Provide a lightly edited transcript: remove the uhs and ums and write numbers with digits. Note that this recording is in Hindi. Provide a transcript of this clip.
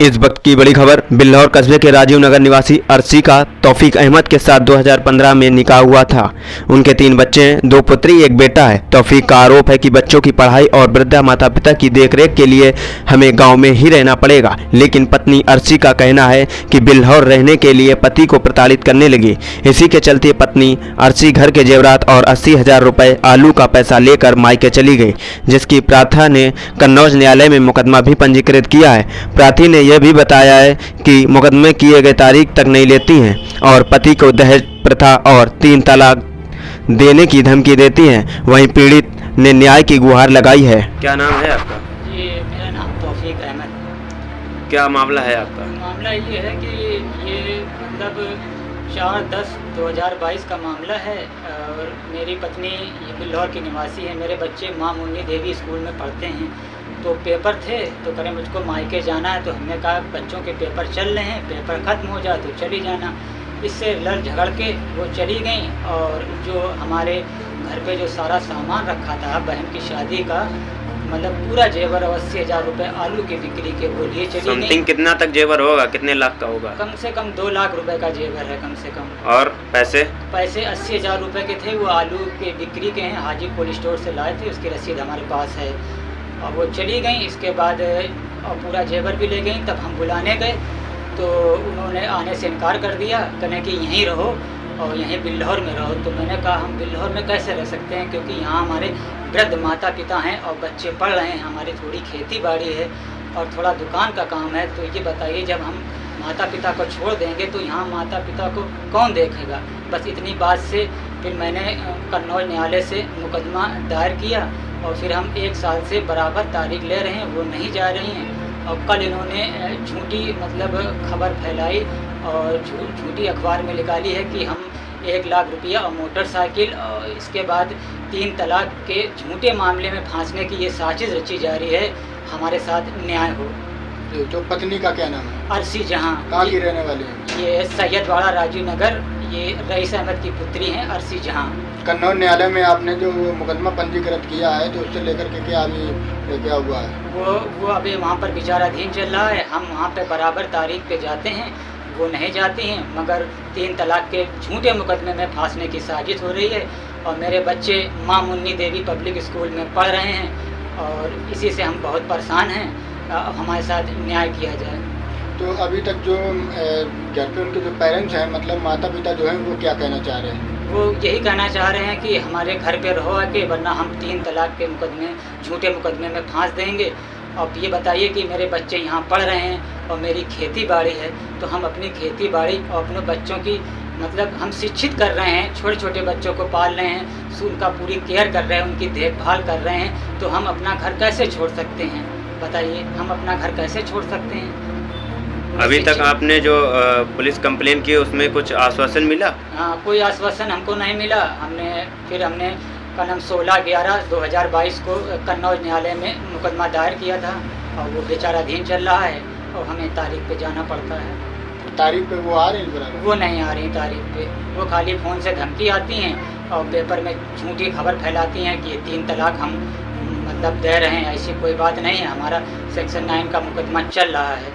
इस वक्त की बड़ी खबर। बिल्हौर कस्बे के राजीव नगर निवासी अर्शी का तौफीक अहमद के साथ 2015 में निकाह हुआ था। उनके 3 बच्चे हैं, 2 पुत्री 1 बेटा है। तौफीक का आरोप है कि बच्चों की पढ़ाई और वृद्धा माता पिता की देखरेख के लिए हमें गांव में ही रहना पड़ेगा, लेकिन पत्नी अर्शी का कहना है कि बिल्हौर रहने के लिए पति को प्रताड़ित करने लगी। इसी के चलते पत्नी अर्शी घर के जेवरात और 80,000 रुपये आलू का पैसा लेकर मायके चली गई, जिसकी प्राथा ने कन्नौज न्यायालय में मुकदमा भी पंजीकृत किया है। प्रार्थी ने यह भी बताया है कि मुकदमे किए गए तारीख तक नहीं लेती हैं और पति को दहेज प्रथा और 3 तलाक देने की धमकी देती हैं। वहीं पीड़ित ने न्याय की गुहार लगाई है। क्या नाम है आपका? जी, मेरा नाम तौफीक अहमद। क्या मामला है आपका? मामला ये है कि ये मतलब 4/10/2022 का मामला है और मेरी पत्नी ये बिल्हौर की निवासी है। मेरे बच्चे माँ मुन्नी देवी स्कूल में पढ़ते हैं, तो पेपर थे तो करें मुझको मायके जाना है, तो हमने कहा बच्चों के पेपर चल रहे हैं, पेपर ख़त्म हो जाए तो चली जाना। इससे लड़ झगड़ के वो चली गई और जो हमारे घर पे जो सारा सामान रखा था बहन की शादी का, मतलब पूरा जेवर 80,000 रुपये आलू की बिक्री के वो लिए चली गई। कितना तक जेवर होगा? कितने लाख का होगा? कम से कम 2 लाख रुपए का जेवर है कम से कम। और पैसे 80,000 रुपये के थे, वो आलू के बिक्री के हैं, हाजी कोल्ड स्टोर से लाए थे, उसकी रसीद हमारे पास है। और वो चली गई। इसके बाद और पूरा जेवर भी ले गई। तब हम बुलाने गए तो उन्होंने आने से इनकार कर दिया, कहने कि यहीं रहो और यहीं बिल्हौर में रहो। तो मैंने कहा हम बिल्हौर में कैसे रह सकते हैं, क्योंकि यहाँ हमारे वृद्ध माता पिता हैं और बच्चे पढ़ रहे हैं, हमारी थोड़ी खेती बाड़ी है और थोड़ा दुकान का काम है। तो ये बताइए, जब हम माता पिता को छोड़ देंगे तो यहाँ माता पिता को कौन देखेगा। बस इतनी बात से फिर मैंने कन्नौज न्यायालय से मुकदमा दायर किया और फिर हम 1 साल से बराबर तारीख ले रहे हैं, वो नहीं जा रही हैं। और कल इन्होंने झूठी मतलब खबर फैलाई और झूठी अखबार में निकाली है कि हम 1 लाख रुपया और मोटरसाइकिल और इसके बाद 3 तलाक के झूठे मामले में फांसने की ये साजिश रची जा रही है। हमारे साथ न्याय हो। तो पत्नी का क्या नाम है? अर्शी जहाँ। कहाँ की रहने वाली है? ये सैयदवाड़ा राजीव नगर, ये रईस अहमद की पुत्री हैं अर्शी जहाँ। कन्नौज न्यायालय में आपने जो मुकदमा पंजीकृत किया है तो उससे लेकर के क्या अभी क्या हुआ है? वो अभी वहाँ पर विचाराधीन चल रहा है। हम वहाँ पे बराबर तारीख पे जाते हैं, वो नहीं जाती हैं, मगर 3 तलाक के झूठे मुकदमे में फांसने की साजिश हो रही है। और मेरे बच्चे माँ मुन्नी देवी पब्लिक स्कूल में पढ़ रहे हैं और इसी से हम बहुत परेशान हैं। हमारे साथ न्याय किया जाए। तो अभी तक जो घर पे उनके जो पेरेंट्स हैं, मतलब माता पिता जो हैं, वो क्या कहना चाह रहे हैं? वो यही कहना चाह रहे हैं कि हमारे घर पे रहो आके, वरना हम 3 तलाक के मुकदमे झूठे मुकदमे में फांस देंगे। अब ये बताइए कि मेरे बच्चे यहाँ पढ़ रहे हैं और मेरी खेती बाड़ी है, तो हम अपनी खेती बाड़ी और अपने बच्चों की मतलब हम शिक्षित कर रहे हैं, छोटे छोटे बच्चों को पाल रहे हैं, उनका पूरी केयर कर रहे हैं, उनकी देखभाल कर रहे हैं, तो हम अपना घर कैसे छोड़ सकते हैं? बताइए, हम अपना घर कैसे छोड़ सकते हैं? अभी तक आपने जो पुलिस कंप्लेन की उसमें कुछ आश्वासन मिला? हाँ, कोई आश्वासन हमको नहीं मिला। हमने कलम 16/11/2022 को कन्नौज न्यायालय में मुकदमा दायर किया था और वो विचाराधीन चल रहा है और हमें तारीख पे जाना पड़ता है। तारीख पे वो आ रही है? वो नहीं आ रही तारीख पे। वो खाली फ़ोन से धमकी आती हैं और पेपर में झूठी खबर फैलाती हैं कि 3 तलाक हम मतलब दे रहे हैं। ऐसी कोई बात नहीं है। हमारा सेक्शन 9 का मुकदमा चल रहा है।